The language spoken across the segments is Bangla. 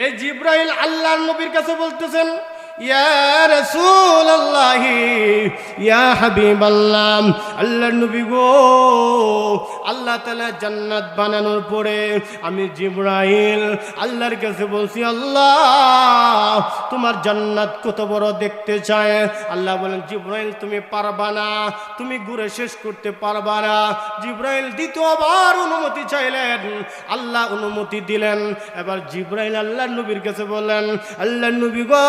এই জিব্রাইল আল্লাহর নবীর কাছে বলতেছেন, ইয়া রাসূলুল্লাহ, ইয়া হাবিবাল্লাহ, আল্লাহর নবী গো, আল্লাহ তাআলা জান্নাত বানানোর পরে আমি জিব্রাইল আল্লাহর কাছে বলছি, আল্লাহ তোমার জান্নাত কত বড় দেখতে চাই। আল্লাহ বলেন, জিব্রাইল তুমি পারবা না, তুমি ঘুরে শেষ করতে পারবা না। জিব্রাইল দ্বিতীয়বার অনুমতি চাইলেন, আল্লাহ অনুমতি দিলেন। এবার জিব্রাইল আল্লাহর নবীর কাছে বললেন, আল্লাহর নবী গো,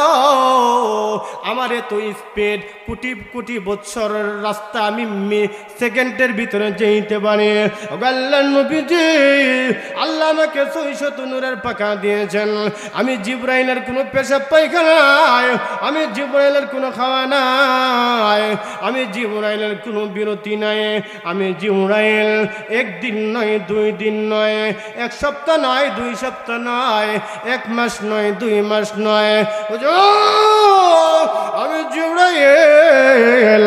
আমার এত স্পিড, কোটি কোটি বছরের রাস্তা আমি সেকেন্ডের ভিতরে যেতে পারি। আল্লাহর নবীজি, আল্লাহ আমাকে 600 নূরের পাখা দিয়েছেন। আমি জিব্রাইলের কোনো পেশাব পায়খানা নাই, আমি জিব্রাইলের কোনো খাওয়া নাই, আমি জিব্রাইলের কোনো বিরতি নাই। আমি জিব্রাইল একদিন নয়, 2 দিন নয়, 1 সপ্তাহ নয়, 2 সপ্তাহ নয়, 1 মাস নয়, 2 মাস নয়, আমি জিব্রাইল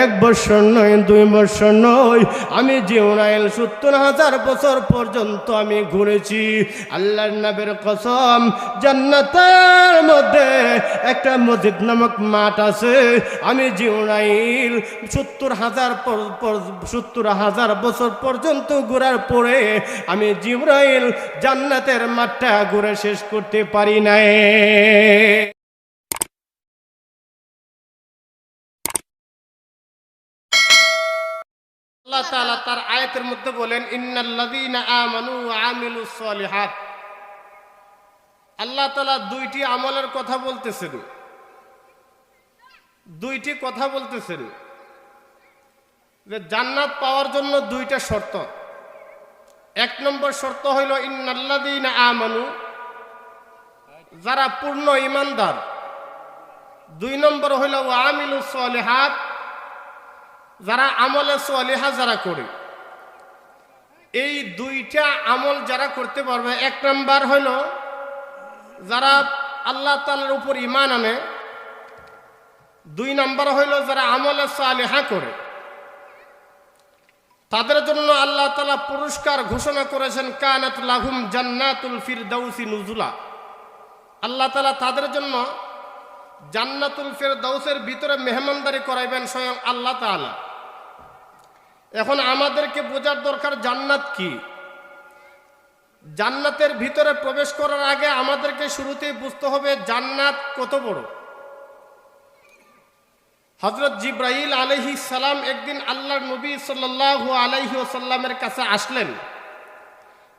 1 বছর নয়, 2 বছর নয়, আমি জিব্রাইল 70,000 বছর পর্যন্ত আমি ঘুরেছি। আল্লাহর নবীর কসম, জান্নাতের মধ্যে একটা মসজিদ নামক মাঠ আছে। আমি জিব্রাইল 70,000 বছর পর্যন্ত ঘোরার পরে আমি জিব্রাইল জান্নাতের মাঠটা ঘুরে শেষ করতে পারি নাই। আল্লাহ তাআলা তার আয়াতের মধ্যে বলেন, ইন্নাল্লাযীনা আমানু ওয়া আমিলুস সলিহাত। আল্লাহ তাআলা 2টি আমলের কথা বলতেছেন, 2টি কথা বলতেছেন যে জান্নাত পাওয়ার জন্য 2টা শর্ত। 1 নম্বর শর্ত হইল ইন্নাল্লাযীনা আমানু, যারা পূর্ণ ঈমানদার। 2 নম্বর হইল ওয়া আমিলুস সলিহাত, যারা আমলে সলিহা যারা করে। এই 2টা আমল যারা করতে পারবে, 1 নম্বর হইল যারা আল্লাহ তাআলার উপর ঈমান আনে, 2 নম্বর হইল যারা আমলে সলিহা করে। তাদের জন্য আল্লাহ তাআলা পুরস্কার ঘোষণা করেছেন, কানাত লাহুম জান্নাতুল ফিরদাউসি নুজুলা। আল্লাহ তাআলা তাদের জন্য জান্নাতুল ফিরদাউসের ভিতরে মেহমানদারি করাইবেন স্বয়ং আল্লাহ তাআলা। এখন আমাদেরকে বোঝার দরকার জান্নাত কি। জান্নাতের ভিতরে প্রবেশ করার আগে আমাদেরকে শুরুতেই বুঝতে হবে জান্নাত কত বড়। হযরত জিব্রাইল আলাইহিস সালাম একদিন আল্লাহর নবী সাল্লাল্লাহু আলাইহি ওয়াসাল্লামের কাছে আসলেন।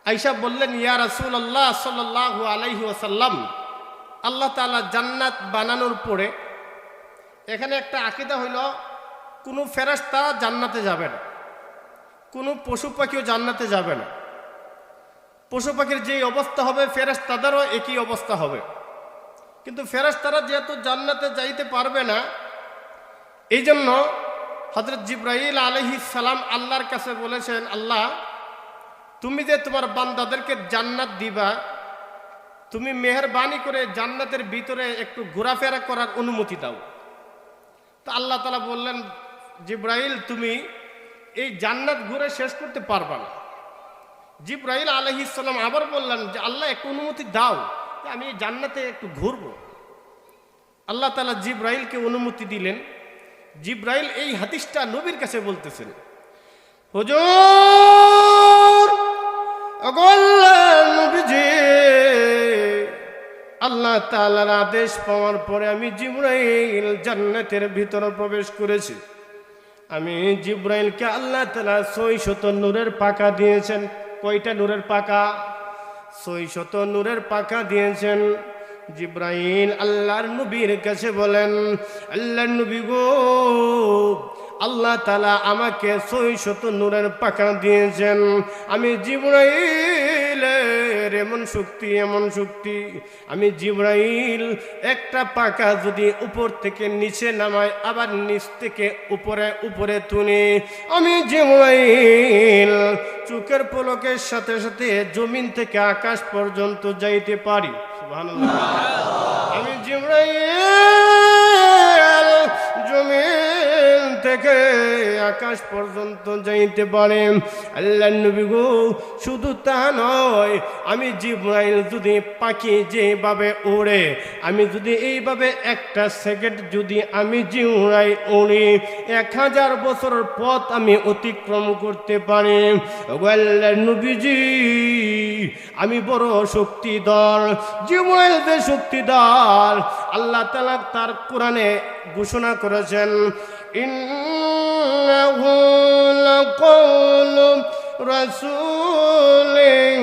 আয়েশা বললেন, ইয়া রাসূলুল্লাহ সাল্লাল্লাহু আলাইহি ওয়াসাল্লাম, আল্লাহ তাআলা জান্নাত বানানোর পরে এখানে একটা আকীদা হইল, কোনো ফেরেশতা জান্নাতে যাবে না, কোনো পশু পাখিও জান্নাতে যাবে না। পশু পাখির যেই অবস্থা হবে ফেরেশতাদেরও একই অবস্থা হবে। কিন্তু ফেরেশতারা যেহেতু জান্নাতে যাইতে পারবে না, এই জন্য হযরত জিব্রাইল আলাইহিস সালাম আল্লাহর কাছে বলেছেন, আল্লাহ তুমি যে তোমার বান্দাদেরকে জান্নাত দিবা, তুমি মেহেরবানি করে জান্নাতের ভিতরে একটু ঘোরাফেরা করার অনুমতি দাও। তো আল্লাহ তাআলা বললেন, জিব্রাইল তুমি এই জান্নাত ঘুরে শেষ করতে পারবা না। জিব্রাইল আলাইহিস সালাম আবার বললেন যে আল্লাহ একটু অনুমতি দাও, আমি জান্নাতে একটু ঘুরবো। আল্লাহ তাআলা জিব্রাইলকে অনুমতি দিলেন। জিব্রাইল এই হাদিসটা নবীর কাছে বলতেছেন, হুজুর নবীজি, আল্লাহ তাআলার আদেশ পাওয়ার পরে আমি জিব্রাইল জান্নাতের ভিতরে প্রবেশ করেছি। আমি জিব্রাইলকে আল্লাহ তাআলা 600 নূরের পাখা দিয়েছেন। কয়টা নূরের পাখা? 600 নূরের পাখা দিয়েছেন। জিব্রাইল আল্লাহর নবীর কাছে বলেন, আল্লাহর নবী গো, আল্লাহ তাআলা আমাকে 600 নূরের পাখা দিয়েছেন। আমি জিব্রাইলের এমন শক্তি, এমন শক্তি, আমি জিব্রাইল একটা পাখা যদি উপর থেকে নিচে নামায়, আবার নিচ থেকে উপরে উপরে তুলি, আমি জিব্রাইল চোখের পলকের সাথে সাথে জমিন থেকে আকাশ পর্যন্ত যাইতে পারি। সুবহানাল্লাহ। আমি জিব্রাইল জমিন থেকে আকাশ পর্যন্ত যাইতে পারে। আল্লাহর নবী গো, শুধু তা নয়, আমি জিবরাইল যদি পাখি যেভাবে ওড়ে, আমি যদি এইভাবে একটা সেকেন্ড যদি আমি জিবরাইল উড়ি, 1000 বছর পথ আমি অতিক্রম করতে পারি। আল্লাহর নবীজি, আমি বড় শক্তিধর। জিবরাইল যে শক্তিধর, আল্লাহ তাআলা তার কোরআনে ঘোষণা করেছেন, ইন্নাহু লাকাওলু রাসূলিন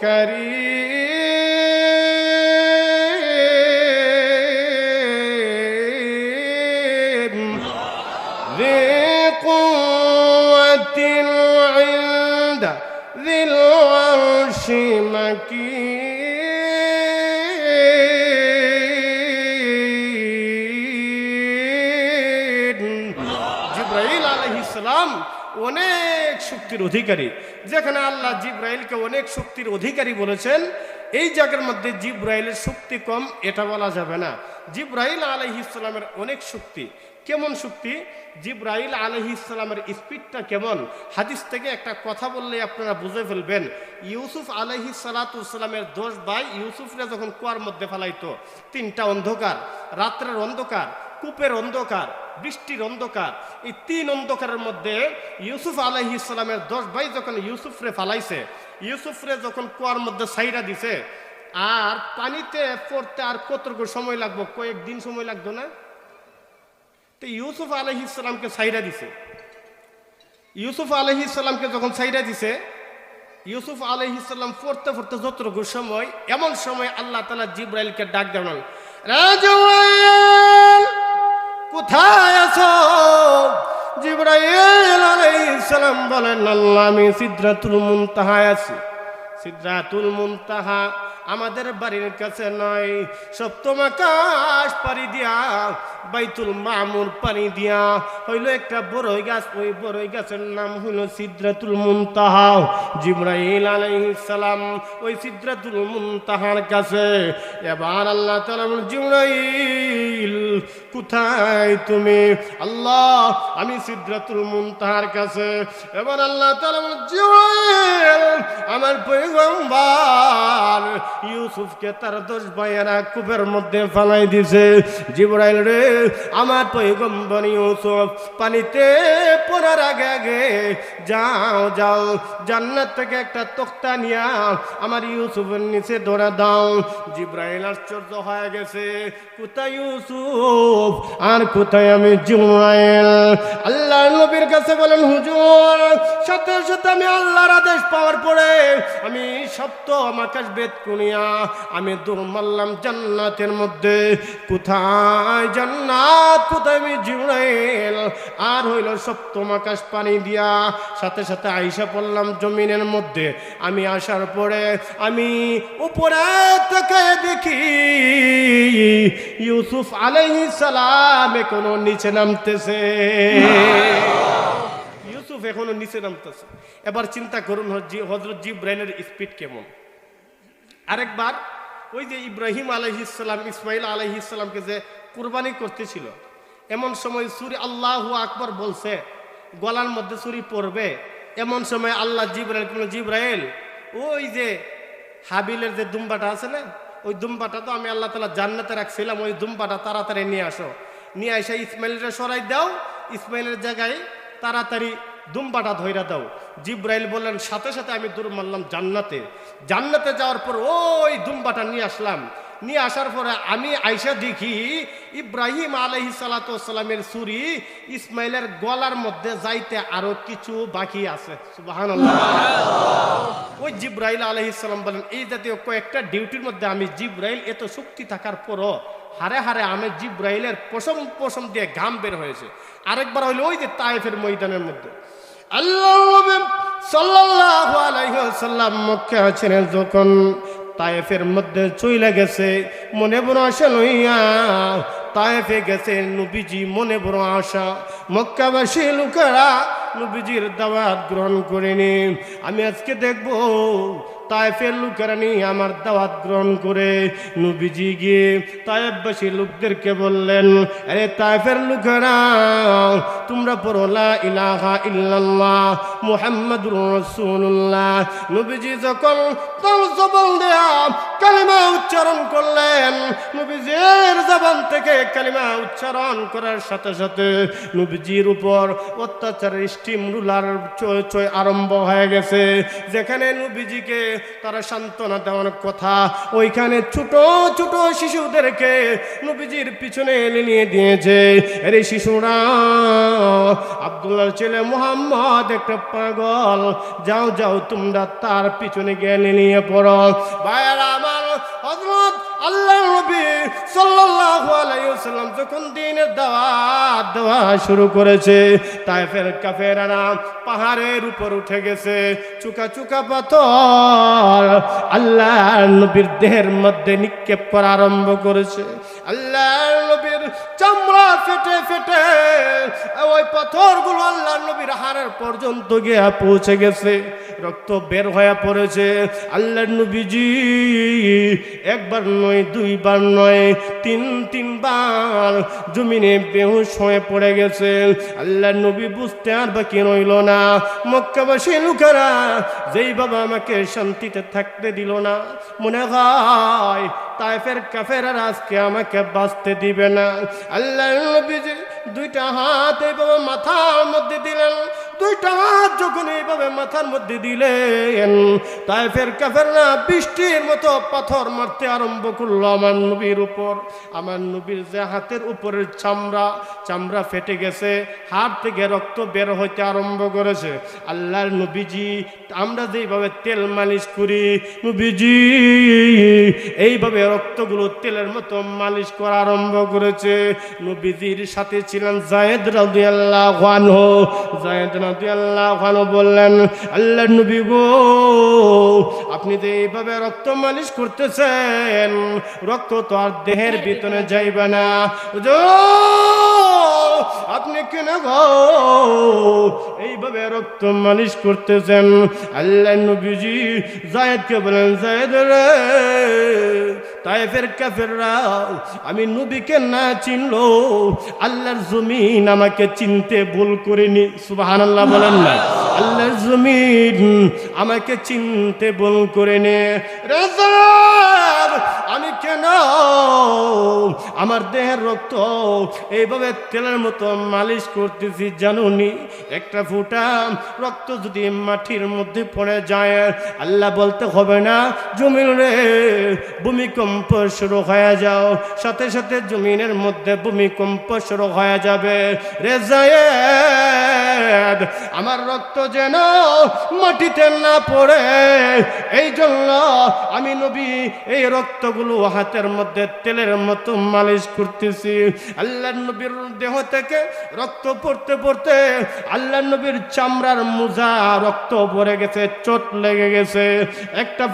কারীম যী কুওয়াতিন ইনদা যিল আরশি মাকিন। জিবরাইল আলাইহিস সালাম অনেক শক্তির অধিকারী। যেখানে আল্লাহ জিবরাইলকে অনেক শক্তির অধিকারী বলেছেন, এই জায়গার মধ্যে জিবরাইলের শক্তি কম এটা বলা যাবে না। জিবরাইল আলাইহিস সালামের অনেক শক্তি। কেমন শক্তি? জিবরাইল আলাইহিস সালামের স্পিডটা কেমন? হাদিস থেকে একটা কথা বললে আপনারা বুঝে ফেলবেন। ইউসুফ আলাইহিস সালামের 10 ভাই ইউসুফরা যখন কুয়ার মধ্যে ফেলাইতো, 3টা অন্ধকার, রাত্রের অন্ধকার, কূপের অন্ধকার, বৃষ্টির অন্ধকার, এই 3 অন্ধকারের মধ্যে ইউসুফ আলাইহিস সালামের 10 ভাই যখন ইউসুফরে ফালাইছে, ইউসুফরে যখন কুয়ার মধ্যে ছাইরা দিছে, আর পানিতে পড়তে আর কতটুকু সময় লাগবে? কয়েকদিন সময় লাগতো না? তো ইউসুফ আলাইহিস সালামকে ছাইরা দিছে। ইউসুফ আলাইহিস সালামকে যখন ছাইরা দিছে, ইউসুফ আলাইহিস সালাম পড়তে পড়তে যতটুকু সময়, এমন সময় আল্লাহ তাআলা জিবরাইলকে ডাক দেন, রাজওয়াল কোথায় আছো? জিবরাইল আলাইহিস সালাম বলেন, আল্লাহ আমি সিদরাতুল মুনতাহায় আছি। সিদরাতুল মুনতাহা আমাদের বাড়ির কাছে নয়, সপ্তম আকাশ পাড়ি দিয়া বাইতুল মামুর পাড়ি দিয়া হইল একটা বড়ই গাছ, ওই বড়ই গাছের নাম হইল সিদরাতুল মুনতাহা। জিবরাইল আলাইহিস সালাম ওই সিদরাতুল মুনতাহার কাছে। এবার আল্লাহ তাআলা বলেন, জিবরাইল কোথায় তুমি? আল্লাহ আমি সিদরাতুল মুনতাহার কাছে। এবার আল্লাহ তাআলা বলেন, জিবরাইল আমার পয়গম্বর ইউসুফকে তার 10 ভাইয়েরা কূপের মধ্যে ফালাই দিছে। জিবরাইল রে, আমার পয়গম্বর ইউসুফ পানিতে পড়ার আগে আগে যাও যাও, জান্নাত থেকে একটা তক্তা নিয়া আমার ইউসুফের নিচে ধরে দাও। জিবরাইল আশ্চর্য হয়ে গেছে, কোথায় ইউসুফ আর কোথায় আমি জিবরাইল? আল্লাহ নবীর কাছে বলেন, হুজুর সাথে সাথে আমি আল্লাহর আদেশ পাওয়ার পরে আমি সপ্তম আকাশ বেদ কুনিয়া আমি দৌড় মারলাম জান্নাতের মধ্যে। কোথায় জান্নাত, কোথায় আমি জিবরাইল? আর হইল সপ্তম আকাশ পানি দিয়া সাথে সাথে আইসা পড়লাম জমিনের মধ্যে। আমি আসার পরে আমি উপরে তাকায় দেখি ইউসুফ আলাইহিস সালাম এখনো নিচে নামতেছে। ইউসুফ এখনো নিচে নামতেছে। এবার চিন্তা করুন হযরত জিবরাইলের স্পিড কেমন। আরেকবার ওই যে ইব্রাহিম আলাইহিস সালাম ইসমাইল আলাইহিস সালামকে যে কুরবানি করতেছিল, এমন সময় ছুরি আল্লাহু আকবার বলছে, গলার মধ্যে ছুরি পড়বে, এমন সময় আল্লাহ জিবরাইল ওই যে হাবিলের যে দুম্বাটা আছে না, ওই দুম্বাটা তো আমি আল্লাহ তাআলা জান্নাতে রাখছিলাম, ওই দুম্বাটা তাড়াতাড়ি নিয়ে আসো, নিয়ে এসে ইসমাইলরে সরাই দাও, ইসমাইলের জায়গায় তাড়াতাড়ি দুম্বাটা ধইরা দাও। জিবরাইল বললেন, সাথে সাথে আমি দৌড় মারলাম জান্নাতে। জান্নাতে যাওয়ার পর ওই দুম্বাটা নিয়ে আসলাম। নিয়ে আসার পরে আমি আইসা দেখি ইব্রাহিম আলাইহিস সালাতু ওয়াস সালামের ছুরি ইসমাইলের গলার মধ্যে যাইতে আরো কিছু বাকি আছে। সুবহানাল্লাহ। ওই জিবরাইল আলাইহিস সালাম বলেন, এই জাতীয় কয়েকটা ডিউটির মধ্যে আমি জিবরাইল এত শক্তি থাকার পরও হারে হারে আমি জিবরাইলের পশম দিয়ে ঘাম বের হয়েছে। আরেকবার হইলো ওই যে তায়েফের ময়দানের মধ্যে আল্লাহর নবী সাল্লাল্লাহু আলাইহি ওয়াসাল্লাম মক্কা ছেড়ে যখন তায়েফের মধ্যে চইলা গেছে, মনে বড় আশা লইয়া তায়েফে গেছে নবীজি, মনে বড় আশা। মক্কাবাসী লোকেরা নবীজির দাওয়াত গ্রহণ করেনি। আমি আজকে দেখব তায়েফের লোকেরা নিয়ে আমার দাওয়াত গ্রহণ করে নবীজি গিয়ে তায়েফবাসী লোকদেরকে বললেন, আরে তায়েফের লোকেরা, তোমরা পড়ো লা ইলাহা ইল্লাল্লাহ মুহাম্মাদুর রাসূলুল্লাহ। নবীজি যখন তার জবান দেয়া কালিমা উচ্চারণ করলেন, নবীজির জবান থেকে কালিমা উচ্চারণ করার সাথে সাথে নবীজির উপর অত্যাচারের স্টিম রুলার আরম্ভ হয়ে গেছে। যেখানে নবীজিকে তারা সান্ত্বনা দেওয়ার কথা, ওইখানে ছোট ছোট শিশুদেরকে নবীজির পিছনে এনে নিয়ে দিয়েছে। এর শিশুরা, আব্দুল্লাহর ছেলে মুহাম্মদ একটা পাগল, যাও যাও তোমরা তার পিছনে গিয়ে নিয়ে পড়ো। ভাইয়ারা আমার, হযরত আল্লাহর নবী সাল্লাল্লাহু আলাইহি ওয়াসাল্লাম যখন দ্বীনের দাওয়াত দেওয়া শুরু করেছে, তায়েফের কাফেররা পাহাড়ের উপর উঠে গেছে। চুকা চুকা পাথর আল্লাহর নবীর দেহের মধ্যে নিক্ষেপ করা আরম্ভ করেছে। আল্লাহর নবীর চামড়া ফেটে ফেটে ওই পাথরগুলো আল্লাহর নবীর হাড়ের পর্যন্ত গিয়ে পৌঁছে গেছে, রক্ত বের হয়ে পড়েছে। আল্লাহর নবীজি একবার নয়, দুইবার নয়, তিনবার জমিনে বেহুশ হয়ে পড়ে গেছে। আল্লাহর নবী বুঝতে আর বাকি রইল না। মক্কাবাসী লোকেরা যেই বাবা আমাকে শান্তিতে থাকতে দিল না, মনে হয় তায়েফের কাফেররা আজকে আমাকে বাঁচতে দিবে না। আল্লাহর নবীজি দুইটা হাত এইভাবে মাথার মধ্যে দিলেন। দুইটা হাত যখন এইভাবে মাথার মধ্যে দিলেন, তায়েফের কাফেররা বৃষ্টির মতো পাথর মারতে আরম্ভ করলো আমার নবীর উপর। আমার নবীর যে হাতের উপরের চামড়া ফেটে গেছে, হাত থেকে রক্ত বের হইতে আরম্ভ করেছে। আল্লাহর নবীজি, আমরা যেইভাবে তেল মালিশ করি, নবীজি এইভাবে রক্তগুলো তেলের মতো মালিশ করা আরম্ভ করেছে। নবীজির সাথে ছিলেন যায়েদ রাদিয়াল্লাহু আনহু। যায়েদ রাদিয়াল্লাহু আনহু বললেন, আল্লাহর নবী গো, আপনি যে এইভাবে রক্ত মালিশ করতেছেন, রক্ত তো আর দেহের ভিতরে যাইবে না। আপনি কেন গো এইভাবে রক্ত মালিশ করতেছেন? আল্লাহর নবীজি যায়েদকে বলেন, যায়েদ রে, তায়েফের কাফেররা আমি নবীকে না চিনলো, আল্লাহর জমিন আমাকে চিনতে ভুল করেনি। সুবহানাল্লাহ বলেন না? আল্লাহর জমিন আমাকে চিনতে ভুল করেনি। আমি কেন আমার দেহের রক্ত এইভাবে তেলের মতো মালিশ করতেছি জানুনি? একটা ফোঁটা রক্ত যদি মাটির মধ্যে পড়ে যায়, আল্লাহ বলতে হবে না জমিন রে ভূমিকম্প শুরু হয়ে যাও, সাথে সাথে জমিনের মধ্যে ভূমিকম্প শুরু হয়ে যাবে। রে যায়েদ, আমার রক্ত যেন মাটিতে না পড়ে, এই জন্য আমি নবী এই রক্তগুলো হাতের মধ্যে তেলের মতো মালিশ করতেছি। আল্লাহর নবীর দেহ থেকে রক্ত পড়তে পড়তে আল্লাহর নবীর চামড়ার মোজা রক্ত ভরে গেছে, চোট লেগে গেছে। একটা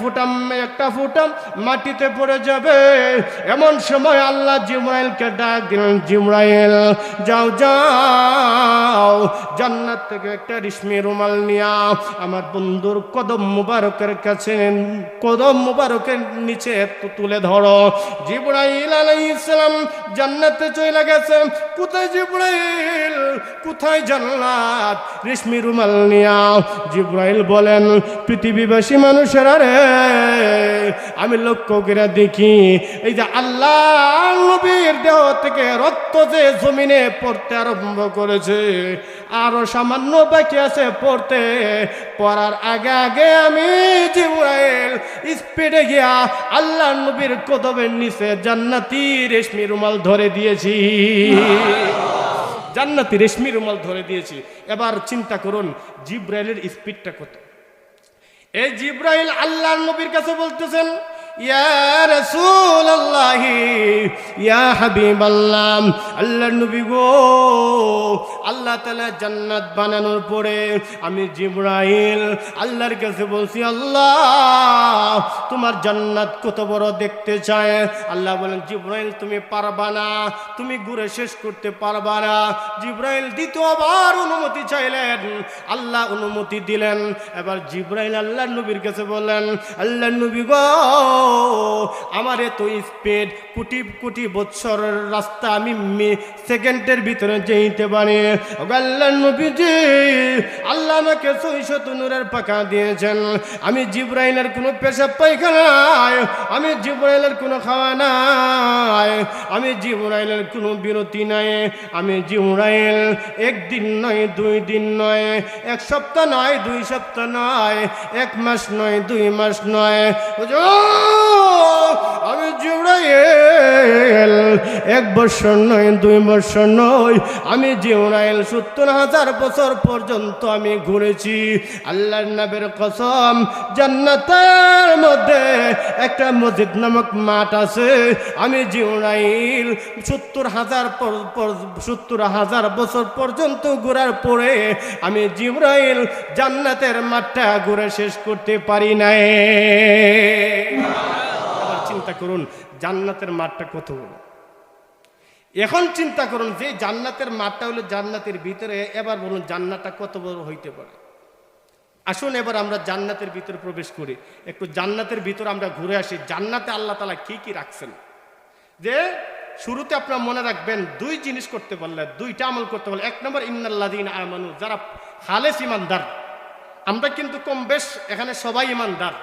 ফুটা মাটিতে পড়ে যাবে। এমন সময় আল্লাহ জিবরাইলকে ডাক দিলেন, জিবরাইল যাও যাও, জান্নাত থেকে একটা রেশমি রুমাল নিয়া আমার বন্ধুর কদম মুবারকের কাছে, কদম মুবারকের নিচে তুলে ধরো। জিবরাইল আলাইহিস সালাম জান্নাতে চলে গেছে। কোথায় জিবরাইল, কোথায় জান্নাত? রেশমি রুমাল নিয়া জিবরাইল বলেন, পৃথিবীবাসী মানুষেরা রে, আমি লক্ষ্য করে দেখি এই যে আল্লাহ নবীর দেহ থেকে রক্ত যে জমিনে পড়তে আরম্ভ করেছে, আরো সামান্য বাকি আছে পড়তে। পড়ার আগে আগে আমি জিবরাইল স্পিডে গিয়া আল্লাহ নবীর কদমের নিচে জান্নাতি রেশমি রুমাল ধরে দিয়েছি। জান্নাতি রেশমি রুমাল ধরে দিয়েছি। এবার চিন্তা করুন জিবরাইলের স্পিডটা কত। এই জিবরাইল আল্লাহর নবীর কাছে বলতেছেন, ইয়া রাসূলুল্লাহ, ইয়া হাবিবাল্লাহ, আল্লাহ নবী গো, আল্লাহ তাআলা জান্নাত বানানোর পরে আমি জিবরাইল আল্লাহর কাছে বলছি, আল্লাহ তোমার জান্নাত কত বড় দেখতে চায়। আল্লাহ বলেন, জিবরাইল তুমি পারবা না, তুমি ঘুরে শেষ করতে পারবা না। জিবরাইল দ্বিতীয়বার অনুমতি চাইলেন, আল্লাহ অনুমতি দিলেন। এবার জিবরাইল আল্লাহর নবীর কাছে বললেন, আল্লাহর নবী গো, আমার এত স্পিড, কোটি কোটি বছরের রাস্তা আমি সেকেন্ডের ভিতরে যেতে পারি। আল্লাহর নবীজি, আল্লাহ আমাকে 600 নূরের পাখা দিয়েছেন। আমি জিবরাইলের কোনো পেশাব পায়খানা নাই, আমি জিবরাইলের কোনো খাওয়া নাই, আমি জিবরাইলের কোনো বিরতি নাই। আমি জিবরাইল একদিন নয়, 2 দিন নয়, 1 সপ্তাহ নয়, 2 সপ্তাহ নয়, 1 মাস নয়, 2 মাস নয়, আমি জিবরাইল 1 বছর নয়, 2 বছর নয়, আমি জিবরাইল 70,000 বছর পর্যন্ত আমি ঘুরেছি। আল্লাহর নবীর কসম, জান্নাতের মধ্যে একটা মসজিদ নামক মাঠ আছে, আমি জিবরাইল 70,000 বছর পর্যন্ত ঘোরার পরে আমি জিবরাইল জান্নাতের মাঠটা ঘুরে শেষ করতে পারি নাই। আবার চিন্তা করুন জান্নাতের মাঠটা কত বড়। এখন চিন্তা করুন যে জান্নাতের মাঠটা হলো জান্নাতের ভিতরে, এবার বলুন জান্নাতটা কত বড় হইতে পারে। আসুন এবার আমরা জান্নাতের ভিতরে প্রবেশ করি, একটু জান্নাতের ভিতরে আমরা ঘুরে আসি। জান্নাতে আল্লাহ তাআলা কি কি রাখছেন। যে শুরুতে আপনারা মনে রাখবেন 2 জিনিস করতে বললেন, 2টা আমল করতে বললেন। 1 নম্বর ইন্নাল্লাযীনা আমানু, যারা খালেস ইমানদার, আমরা কিন্তু কম বেশ এখানে সবাই ইমানদার।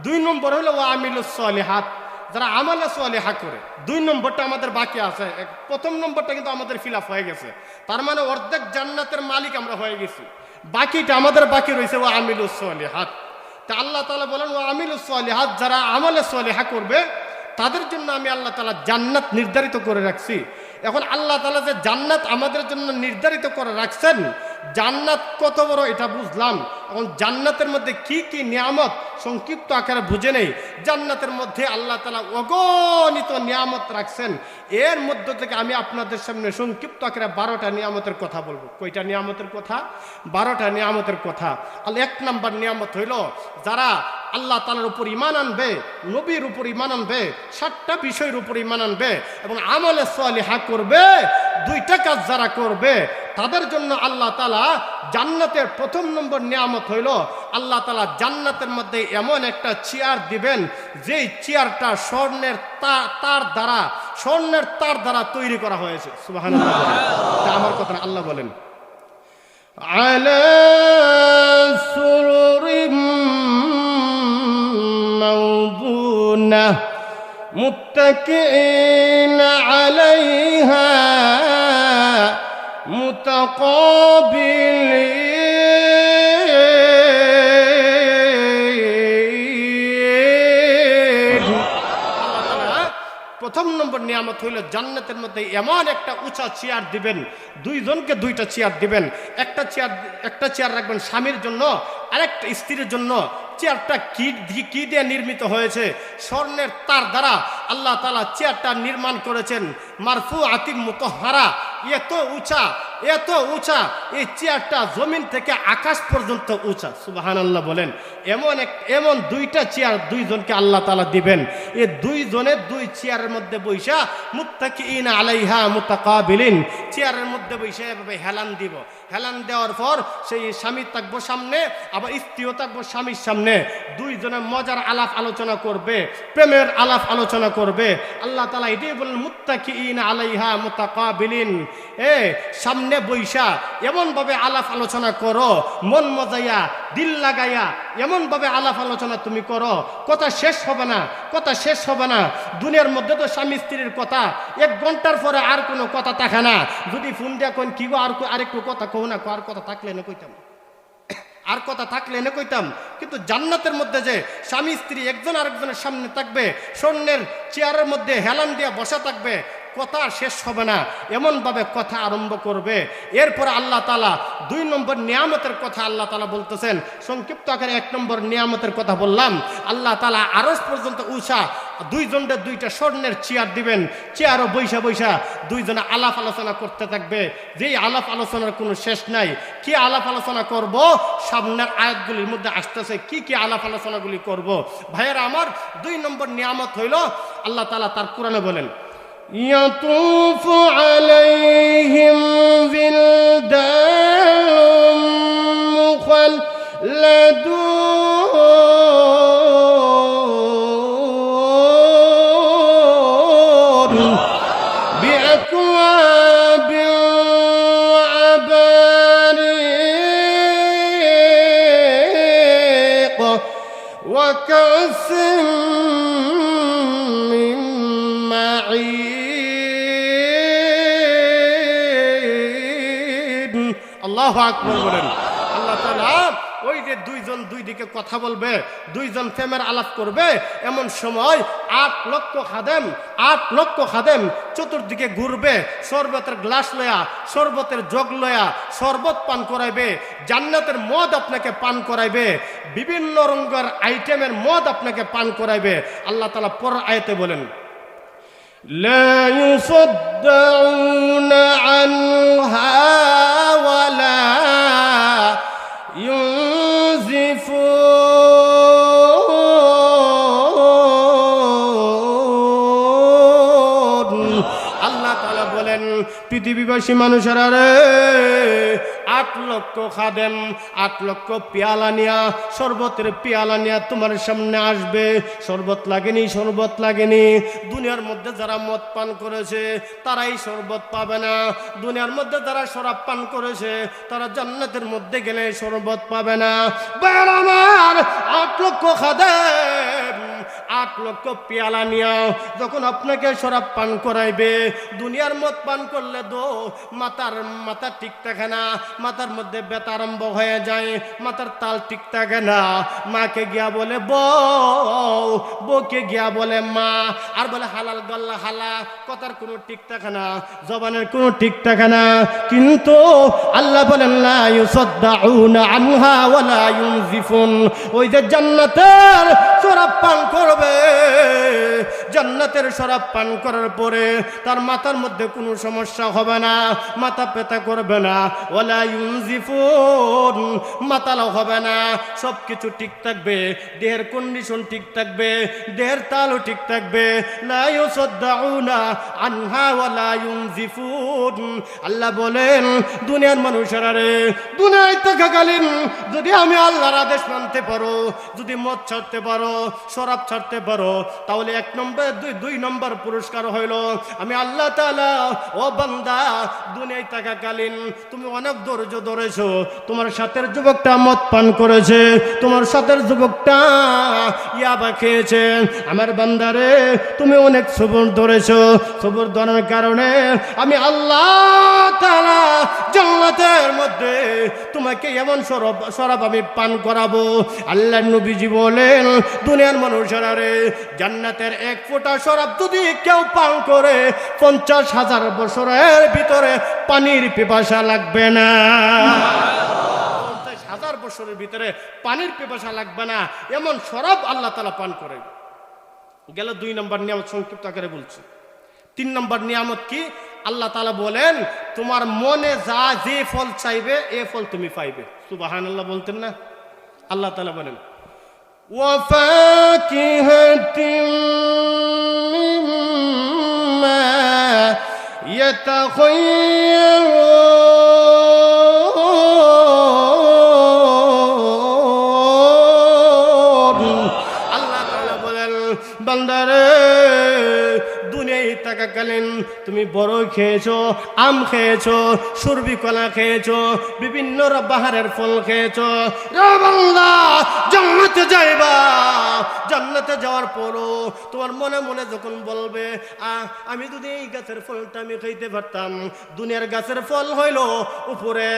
2 নম্বর হলো ওয়া আমিলুস সলিহাত, যারা আমালে সলিহা করে। 2 নম্বরটা আমাদের বাকি আছে, 1ম নম্বরটা কিন্তু আমাদের ফিলাপ হয়ে গেছে। তার মানে অর্ধেক জান্নাতের মালিক আমরা হয়ে গেছি, বাকিটা আমাদের বাকি রয়েছে ওয়া আমিলুস সলিহাত। তা আল্লাহ তাআলা বলেন ওয়া আমিলুস সলিহাত, যারা আমালে সলিহা করবে তাদের জন্য আমি আল্লাহ তাআলা জান্নাত নির্ধারিত করে রাখছি। এখন আল্লাহ তাআলা যে জান্নাত আমাদের জন্য নির্ধারিত করে রাখছেন, জান্নাত কত বড় এটা বুঝলাম। এখন জান্নাতের মধ্যে কি কি নিয়ামত সংক্ষিপ্ত আকারে বুঝে নেই। জান্নাতের মধ্যে আল্লাহ তাআলা অগণিত নিয়ামত রাখছেন। এর মধ্য থেকে আমি আপনাদের সামনে সংক্ষিপ্ত আকারে 12টা নিয়ামতের কথা বলবো। কয়টা নিয়ামতের কথা? 12টা নিয়ামতের কথা। আর 1 নম্বর নিয়ামত হইল, যারা আল্লাহ তাআলার উপর ঈমান আনবে, নবীর উপর ঈমান আনবে, 7টা বিষয়ের উপর ঈমান আনবে এবং আমলে সালিহা করবে, 2টা কাজ যারা করবে তাদের জন্য আল্লাহ তাআলা জান্নাতের 1ম নম্বর নিয়ামত হইল, আল্লাহ তাআলা জান্নাতের মধ্যে এমন একটা চেয়ার দিবেন, যেই চেয়ারটা স্বর্ণের তার দ্বারা তৈরি করা হয়েছে। সুবহানাল্লাহ। এটা আমার কথা না, আল্লাহ বলেন আলা সুরুরিম মাওদুনা মুত্তাকিইনা আলাইহা মুতাকাবিলিন। 1ম নম্বর নিয়ামত হইল জান্নাতের মধ্যে এমন একটা উঁচা চেয়ার দিবেন, 2 জনকে 2টা চেয়ার দিবেন। একটা চেয়ার রাখবেন স্বামীর জন্য, আরেকটা স্ত্রীর জন্য। চেয়ারটা কি দিয়ে নির্মিত হয়েছে? স্বর্ণের তার দ্বারা আল্লাহ তাআলা চেয়ারটা নির্মাণ করেছেন। মারফুআতিম মুতাহহারা, এত উঁচা এই চেয়ারটা জমিন থেকে আকাশ পর্যন্ত উঁচা। সুবহানাল্লাহ বলেন। এমন 2টা চেয়ার 2 জনকে আল্লাহ তাআলা দিবেন। এই 2 জনের 2 চেয়ারের মধ্যে বৈশা মুত্তাকিইনা আলাইহা মুতাকাবিলিন, চেয়ারের মধ্যে বৈশা এভাবে হেলান দিব। হেলান দেওয়ার পর সেই স্বামী থাকবো সামনে, আবার স্ত্রীও থাকবো স্বামীর সামনে। 2 জনে মজার আলাপ আলোচনা করবে, প্রেমের আলাপ আলোচনা করবে। আল্লাহ তাআলা এটাই বলেন মুত্তাকিইনা আলাইহা মুতাকাবিলিন। সামনে বৈশা এমন ভাবে আলাপ আলোচনা করো, মন মজাইয়া দিল লাগাইয়া এমন ভাবে আলাপ আলোচনা তুমি করো, কথা শেষ হবে না। দুনিয়ার মধ্যে তো স্বামী স্ত্রীর কথা 1 ঘন্টার পরে আর কোনো কথা থাকে না। যদি ফোন দিয়া কোন কি গো আরেকটু কথা কও না, আর কথা থাকলে না কইতাম। কিন্তু জান্নাতের মধ্যে যে স্বামী স্ত্রী একজন আরেকজনের সামনে থাকবে, স্বর্ণের চেয়ারের মধ্যে হেলান দিয়া বসা থাকবে, কথা শেষ হবে না, এমনভাবে কথা আরম্ভ করবে। এরপর আল্লাহ তাআলা 2 নম্বর নিয়ামতের কথা আল্লাহ তাআলা বলতেছেন। সংক্ষিপ্ত আকারে 1 নম্বর নিয়ামতের কথা বললাম। আল্লাহ তাআলা আরশ পর্যন্ত উষা 2 জনের 2টা স্বর্ণের চেয়ার দিবেন। চেয়ারও বৈশা বৈশা 2 জনে আলাপ আলোচনা করতে থাকবে, যেই আলাপ আলোচনার কোনো শেষ নাই। কি আলাপ আলোচনা করব? সামনের আয়াতগুলির মধ্যে আসতেছে কি কি আলাপ আলোচনাগুলি করব। ভাইয়েরা আমার, 2 নম্বর নিয়ামত হইল আল্লাহ তাআলা তার কোরআনে বলেন, ইয়াতুফু আলাইহিম বিলদান মুখাল্লাদুন বিআকওয়াবিন ওয়া আবারিক ওয়া কাসিম মিন মাঈন। আল্লাহু আকবার বলেন। আল্লাহ তাআলা ওই যে 2 জন 2 দিকে কথা বলবে, 2 জন প্রেমের আলাপ করবে, এমন সময় 8 লক্ষ খাদেম চতুর্দিকে ঘুরবে, শরবতের গ্লাস লয়া, শরবতের জগ লয়া শরবত পান করাইবে, জান্নাতের মদ আপনাকে পান করাইবে, বিভিন্ন রঙের আইটেমের মদ আপনাকে পান করাইবে। আল্লাহ তাআলা পরের আয়াতে বলেন, লা ইউসাদ্দাউনা আনহা ওয়ালা ইউনজিফুন। আল্লাহ তাআলা বলেন, পৃথিবীবাসী মানুষেরা রে, 8 লক্ষ খাদেম 8 লক্ষ পেয়ালা নিয়া, শরবতের পেয়ালা নিয়া তোমার সামনে আসবে। শরবত লাগেনি। দুনিয়ার মধ্যে যারা মদ পান করেছে তারাই শরবত পাবে না। দুনিয়ার মধ্যে যারা শরাব পান করেছে তারা জান্নাতের মধ্যে গেলে শরবত পাবে না। ভাইরা আমার, 8 লক্ষ খাদেম 8 লক্ষ পেয়ালা নিয়া যখন আপনাকে শরাব পান করাইবে, দুনিয়ার মদ পান করলে তো মাথা ঠিক থাকে না, মাথার মধ্যে ব্যথা আরম্ভ হয়ে যায়, মাথার তাল ঠিক থাকে না। মাকে গিয়া বলে বউ, বউকে গিয়া বলে মা, আর বলে হালাল গল্লা হালা, কথার কোনো ঠিক থাকে না, জবানের কোনো ঠিক থাকে না। কিন্তু আল্লাহ বলেন, লা ইউসাদ্দাউনা আনহা ওয়ালা ইউনজিফুন। ওই যে জান্নাতের শরাব পান করবে, জান্নাতের শরাব পান করার পরে তার মাথার মধ্যে কোনো সমস্যা হবে না, মাথা ব্যথা করবে না, ওয়ালা ইউনজিফুন, মাতালাও হবে না, সব কিছু ঠিক থাকবে, দেহের কন্ডিশন ঠিক থাকবে, দেহের তালও ঠিক থাকবে। লা ইউসাদ্দাউনা আনহা ওয়ালা ইউনজিফুন। আল্লাহ বলেন, দুনিয়ার মানুষেরা রে, দুনিয়ায় থাকাকালীন যদি আমি আল্লাহর আদেশ মানতে পারো, যদি মদ ছাড়তে পারো, শরাব ছাড়তে পারো, তাহলে 1 নম্বর 2 নম্বর পুরস্কার হইল আমি আল্লাহ তাআলা, ও বান্দা, দুনিয়ায় থাকাকালীন তুমি অনেক ধৈর্য ধরেছো, তোমার সাথের যুবকটা মদ পান করেছে, তোমার সাথের যুবকটা ইয়াবা খেয়েছে, আমার বান্দারে তুমি অনেক সবর ধরেছো। সবর ধরার কারণে আমি আল্লাহ তাআলা জান্নাতের মধ্যে তোমাকে এমন শরাব আমি পান করাবো। আল্লাহর নবীজি বলেন, দুনিয়ার মানুষেরা রে, জান্নাতের 1 ফোঁটা শরাব যদি কেউ পান করে 50,000 বছরের ভিতরে পানির পিপাসা লাগবে না। 50,000 বছরের ভিতরে পানির পিপাসা লাগবে না, এমন শরাব আল্লাহ তাআলা পান করে। গেল 2 নম্বর নিয়ামত, সংক্ষিপ্ত আকারে বলছি। 3 নম্বর নিয়ামত কি? আল্লাহ তাআলা বলেন, তোমার মনে যে ফল চাইবে এ ফল তুমি পাইবে। সুবহানাল্লাহ বলতেন না? আল্লাহ তাআলা বলেন, ওয়াফাকিহাতিন মিম্মা ইয়াতাখায়্যারুন। আল্লাহ তাআলা বলেন, বান্দারে, দুনিয়ায় থাকাকালীন তুমি বড় খেয়েছো, আম খেয়েছো, সুরবি কলা খেয়েছো, বিভিন্ন বাহারের ফল খেয়েছো। জান্নাতে যাইবা, জান্নাতে যাওয়ার পরও তোমার মনে মনে যখন বলবে, আমি যদি এই গাছের ফলটা আমি খাইতে পারতাম। দুনিয়ার গাছের ফল হইল উপরে,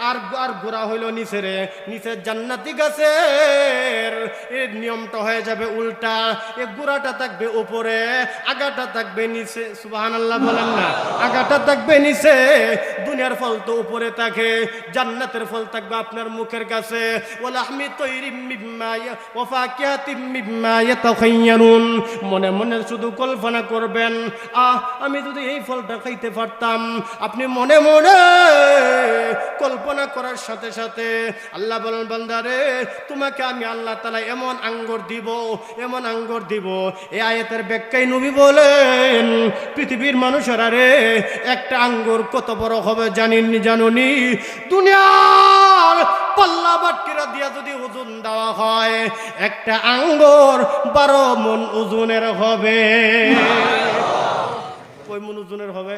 আর গোড়া হইল নিচে রে। নিচে জান্নাতি গাছের এর নিয়মটা হয়ে যাবে উল্টা, এ গোড়াটা থাকবে উপরে, আগাটা থাকবে নিচে। নিচে, সুবহানাল্লাহ বলেন না। আগাটা থাকবে নিচে, দুনিয়ার ফল তো উপরে থাকে, জান্নাতের ফল থাকবে আপনার মুখের কাছে। ওয়ালাহমি তৈরিম মিম্মা ওয়া ফাকিহাতিম মিম্মা ইয়াতাখায়্যারুন। মনে মনে শুধু কল্পনা করবেন, আমি যদি এই ফলটা খাইতে পারতাম। আপনি মনে মনে কল্পনা করার সাথে সাথে আল্লাহ বলেন, বান্দারে তোমাকে আমি আল্লাহ তাআলা এমন আঙ্গুর দিব, এমন আঙ্গুর দিব। এই আয়াতের ব্যাখ্যায় নবী বলেন, পৃথিবীর মানুষেরা রে, একটা আঙ্গুর কত বড় হবে জানুনি? দুনিয়ার পাল্লা বাটকিরা দিয়া যদি ওজন দেওয়া হয়, একটা আঙ্গুর 12 মণ ওজনের হবে। কয় মণ ওজনের হবে?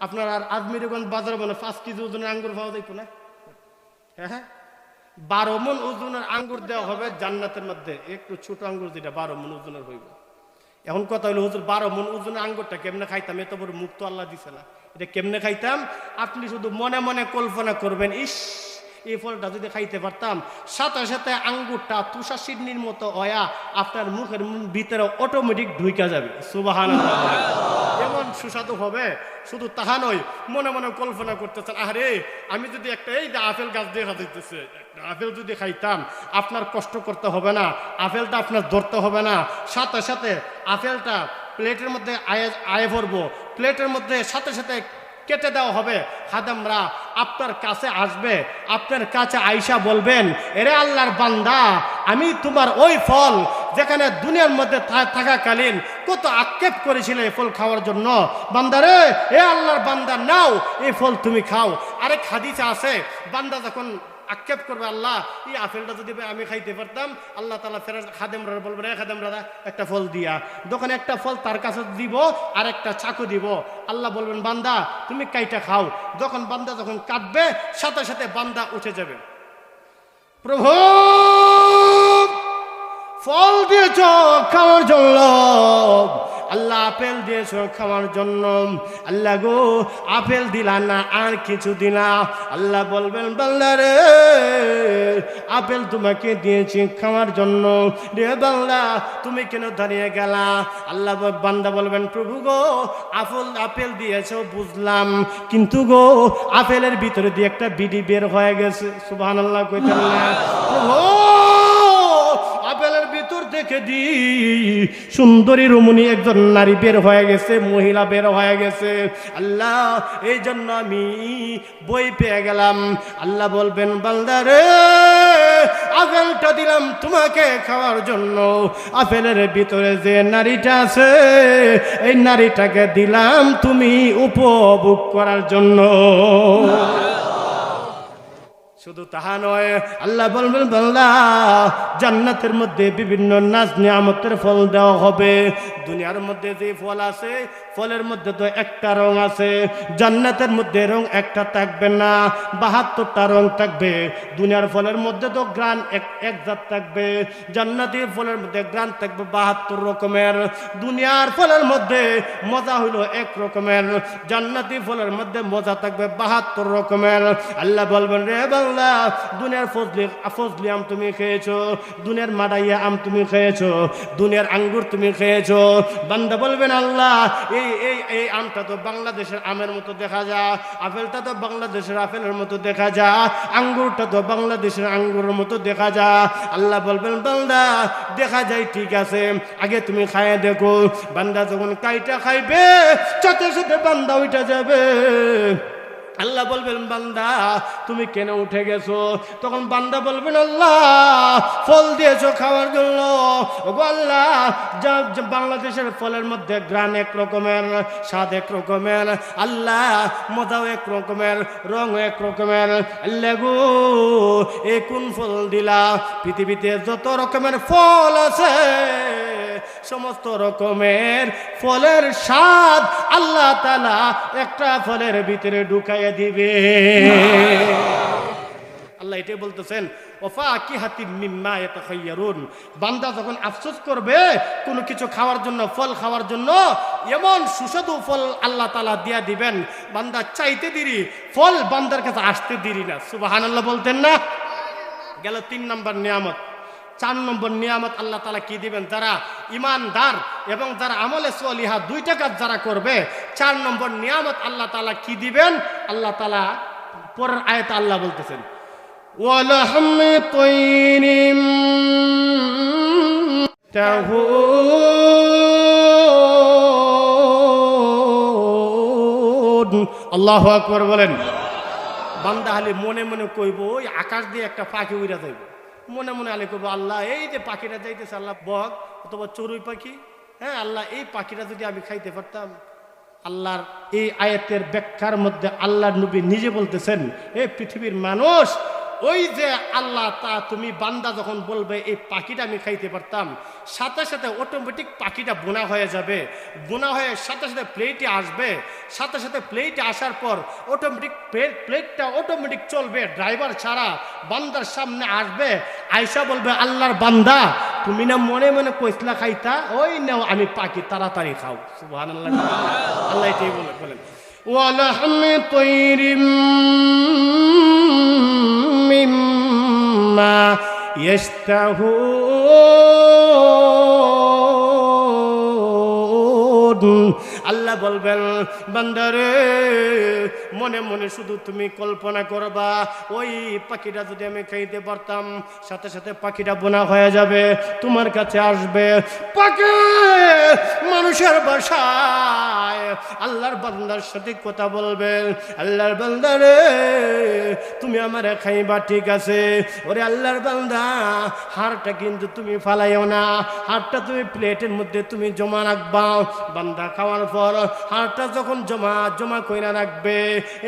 আপনার আর আজমিরগঞ্জ বাজার বলে 5 কেজি ওজনের আঙ্গুর পাওয়া যাইতো না? হ্যাঁ, 12 মণ ওজনের আঙ্গুর দেওয়া হবে জান্নাতের মধ্যে। একটু ছোট আঙ্গুর যেটা 12 মণ ওজনের হইব। এখন কথা হলো, হুজুর 12 মণ ওজনের আঙ্গুরটা কেমনে খাইতাম? এত বড় মুখ তো আল্লাহ দিছে না, এটা কেমনে খাইতাম? আপনি শুধু মনে মনে কল্পনা করবেন, ইস এই ফলটা যদি খাইতে পারতাম। সাথে সাথে আঙ্গুরটা তুষার সিডনির মতো হয়া আপনার মুখের ভিতরে অটোমেটিক ঢুইকা যাবে। সুবহানাল্লাহ, এমন সুস্বাদু হবে। শুধু তাহা নয়, মনে মনে কল্পনা করতেছেন, আরে আমি যদি একটা এই যে আপেল গাছ দেখা দিতেছে, আপেল যদি খাইতাম, আপনার কষ্ট করতে হবে না, আপেলটা আপনার ধরতে হবে না। সাথে সাথে আপেলটা প্লেটের মধ্যে আয়ে ভরবো, প্লেটের মধ্যে সাথে সাথে কেটে দেওয়া হবে। খাদেমরা আপনার কাছে আসবে, আপনার কাছে আইসা বলবেন, এরে আল্লাহর বান্দা, আমি তোমার ওই ফল যেখানে দুনিয়ার মধ্যে থাকাকালীন কত আক্ষেপ করেছিলে এই ফল খাওয়ার জন্য, বান্দারে এ আল্লাহর বান্দা নাও, এই ফল তুমি খাও। আরেক হাদিসে আছে, বান্দা যখন আক্ষেপ করবে, আল্লাহ এই আপেলটা যদি আমি খাইতে পারতাম, আল্লাহ তাআলা ফেরেশতা খাদেমরা বলবে, রে খাদেমরা একটা ফল দিয়া। যখন একটা ফল তার কাছে দিব আর একটা চাকু দিব, আল্লাহ বলবেন, বান্দা তুমি কাইটা খাও। যখন বান্দা যখন কাটবে, সাথে সাথে বান্দা উঠে যাবে, প্রভু ফল দিয়েছ খাওয়ার জন্য, আল্লাহ আপেল দিয়েছ খাওয়ার জন্য, আল্লাহ গো আপেল দিলা না আর কিছু দিলা। আল্লাহ বলবেন, বান্দা রে আপেল তোমাকে দিয়েছি খাওয়ার জন্য, রে বান্দা তুমি কেন দাঁড়িয়ে গেলা? আল্লাহ বান্দা বলবেন, প্রভু গো আপেল দিয়েছ বুঝলাম, কিন্তু গো আপেলের ভিতরে দিয়ে একটা বিড়ি বের হয়ে গেছে। সুবহানাল্লাহ কইতেন না? প্রভু আপেলের ভিতর দেখে দি সুন্দরী রমণী একজন নারী বের হয়ে গেছে, মহিলা বের হয়ে গেছে। আল্লাহ এই জন্য আমি বই পেয়ে গেলাম। আল্লাহ বলবেন, বান্দা রে আপেলটা দিলাম তোমাকে খাওয়ার জন্য, আপেলের ভিতরে যে নারীটা আছে এই নারীটাকে দিলাম তুমি উপভোগ করার জন্য। শুধু তাহা নয়, আল্লাহ বলবেন, বান্দা জান্নাতের মধ্যে বিভিন্ন নাজ নিয়ামতের ফল দেওয়া হবে। দুনিয়ার মধ্যে যে ফল আছে, ফলের মধ্যে তো একটা রং আছে, জান্নাতের মধ্যে রং একটা থাকবে না, 72টা রং থাকবে। দুনিয়ার ফলের মধ্যে তো গ্রান এক জাত থাকবে, জান্নাতি ফলের মধ্যে গ্রান থাকবে 72 রকমের। দুনিয়ার ফলের মধ্যে মজা হইল এক রকমের, জান্নাতি ফলের মধ্যে মজা থাকবে 72 রকমের। আল্লাহ বলবেন, রে বান্দা দুনিয়ার ফজলি আম তুমি খেয়েছো, দুনিয়ার মাডাইয়া আম তুমি খেয়েছো, দুনিয়ার আঙ্গুর তুমি খেয়েছো। বান্দা বলবেন, আল্লাহ এই আমটা তো বাংলাদেশের আমের মতো দেখা যায়, আপেলটা তো বাংলাদেশের আপেলের মতো দেখা যায়, আঙ্গুরটা তো বাংলাদেশের আঙ্গুরের মতো দেখা যায়। আল্লাহ বলবেন, বান্দা দেখা যায় ঠিক আছে, আগে তুমি খাইয়ে দেখো। বান্দা যখন কাইটা খাইবে, সাথে সাথে বান্দা উঠে যাবে। আল্লাহ বলবেন, বান্দা তুমি কেন উঠে গেছো? তখন বান্দা বলবেন, আল্লাহ ফল দিয়েছো খাওয়ার জন্য। ওগো আল্লাহ, বাংলাদেশের ফলের মধ্যে গ্রান এক রকমের, স্বাদ এক রকমের, আল্লাহ মজাও এক রকমের, রং এক রকমের। আল্লাহ গো এ কোন ফল দিলা? পৃথিবীতে যত রকমের ফল আছে সমস্ত রকমের ফলের স্বাদ আল্লাহ তাআলা একটা ফলের ভিতরে ঢুকাইয়া দিবে। আল্লাহ এটাই বলতেছেন, ওয়াফাকিহাতিম মিম্মা ইয়াতাখায়্যারুন। বান্দা যখন আফসোস করবে কোনো কিছু খাওয়ার জন্য, ফল খাওয়ার জন্য, এমন সুস্বাদু ফল আল্লাহ তাআলা দিয়া দিবেন, বান্দা চাইতে দেরি, ফল বান্দার কাছে আসতে দেরি না। সুবহানাল্লাহ বলতেন না? গেল 3 নাম্বার নিয়ামত। 4 নম্বর নিয়ামত আল্লাহ তাআলা কি দিবেন? যারা ঈমানদার এবং যারা আমলে সলিহা দুইটা কাজ যারা করবে, 4 নম্বর নিয়ামত আল্লাহ তাআলা কি দিবেন? আল্লাহ তাআলা পরের আয়াতে আল্লাহ বলতেছেন, ওয়ালাহমি তৈরিম তাহুদ। আল্লাহু আকবার বলেন। বান্দা হালি মনে মনে কইব, ওই আকাশ দিয়ে একটা পাখি উড়া যাইব, মনে মনে আলে কইব, আল্লাহ এই যে পাখিটা যাইতেছে, আল্লাহ বক অথবা চড়ুই পাখি, হ্যাঁ আল্লাহ এই পাখিটা যদি আমি খাইতে পারতাম। আল্লাহর এই আয়াতের ব্যাখ্যার মধ্যে আল্লাহর নবী নিজে বলতেছেন, এ পৃথিবীর মানুষ, ওই যে আল্লাহ তা তুমি বান্দা যখন বলবে এই পাখিটা আমি খাইতে পারতাম, সাথে সাথে অটোমেটিক পাখিটা বোনা হয়ে যাবে, বোনা হয়ে সাথে সাথে প্লেটে আসবে, সাথে সাথে প্লেটে আসার পর অটোমেটিক প্লেটটা অটোমেটিক চলবে, ড্রাইভার ছাড়া বান্দার সামনে আসবে, আয়সা বলবে, আল্লাহর বান্দা তুমি না মনে মনে কইসলা খাইতা, ওই নাও আমি পাখি, তাড়াতাড়ি খাও। সুবহানাল্লাহ। আল্লাহ এটাই বলেন, ওয়ালাহমি তৈরিম মিম্মা ইশতাহুন। আল্লাহ বলবেন, বান্দারে মনে মনে শুধু তুমি কল্পনা করবা, ওই পাখিটা যদি আমি খাইতে পারতাম, সাথে সাথে পাখিটা বোনা হয়ে যাবে, তোমার কাছে আসবে। পাখি মানুষের ভাষায় আল্লাহর বান্দার সাথে কথা বলবে, আল্লাহর বান্দারে তুমি আমারে খাইবা, ঠিক আছে, ওরে আল্লাহর বান্দা হাড়টা কিন্তু তুমি ফালাইও না, হাড়টা তুমি প্লেটের মধ্যে তুমি জমা রাখবা। বান্দা খাওয়ার পর হাড়টা যখন জমা কইরা রাখবে,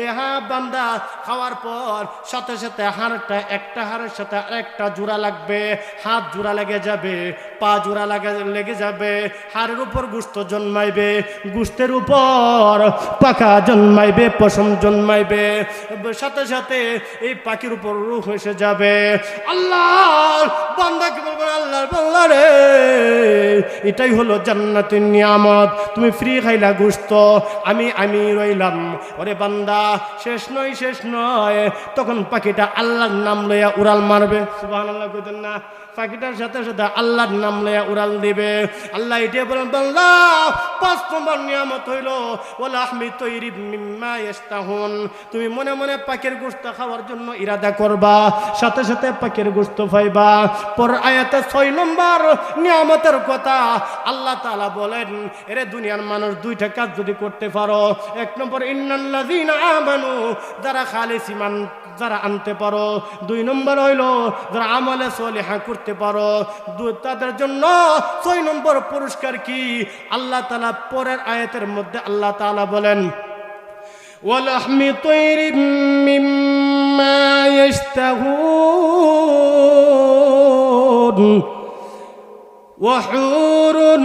এ বান্দা খাওয়ার পর সাথে সাথে হাড়টা একটা হাড়ের সাথে আরেকটা জোড়া লাগবে, হাত জোড়া লেগে যাবে, পা জোড়া লেগে যাবে, হাড়ের উপর গোশত জন্মাইবে, গোশতের উপর পাখা জন্মাইবে, পশম জন্মাইবে, সাথে সাথে এই পাখির উপর রূহ এসে যাবে। আল্লাহর বান্দাকে বলবেন, আল্লাহর বান্দা রে এটাই হলো জান্নাতের নিয়ামত, তুমি ফ্রি খাইলা গোশত, আমি রইলাম। ওরে বান্দা শেষ নয়, তখন পাখিটা আল্লাহর নাম লইয়া উড়াল মারবে। সুবহানাল্লাহ কইতেন না? পাখিটার সাথে সাথে আল্লাহর নাম লইয়া উড়াল দিবে। আল্লাহ এটাই বলেন, বান্দা 5 নম্বর নিয়ামত হইল ওয়ালাহমি তৈরিম মিম্মা ইশতাহুন। তুমি মনে মনে পাখির গোশত খাওয়ার জন্য ইরাদা করবা, সাথে সাথে পাখির গোশত পাইবা। পর আয়াতে 6 নম্বর নিয়ামতের কথা আল্লাহ তাআলা বলেন, এরে দুনিয়ার মানুষ 2টা কাজ যদি করতে পারো, 1 নম্বর ইন্নাল্লাযীনা আমানু, যারা খালিস ঈমান যারা আনতে পারো, 2 নম্বর হইল যারা আমলে সলিহা করতে পারো, তাদের জন্য 6 নম্বর পুরস্কার কি? আল্লাহ তাআলা পরের আয়াতের মধ্যে আল্লাহ তাআলা বলেন, ওয়ালাহমি তৈরিম মিম্মা ইশতাহুন ওয়া হুরুন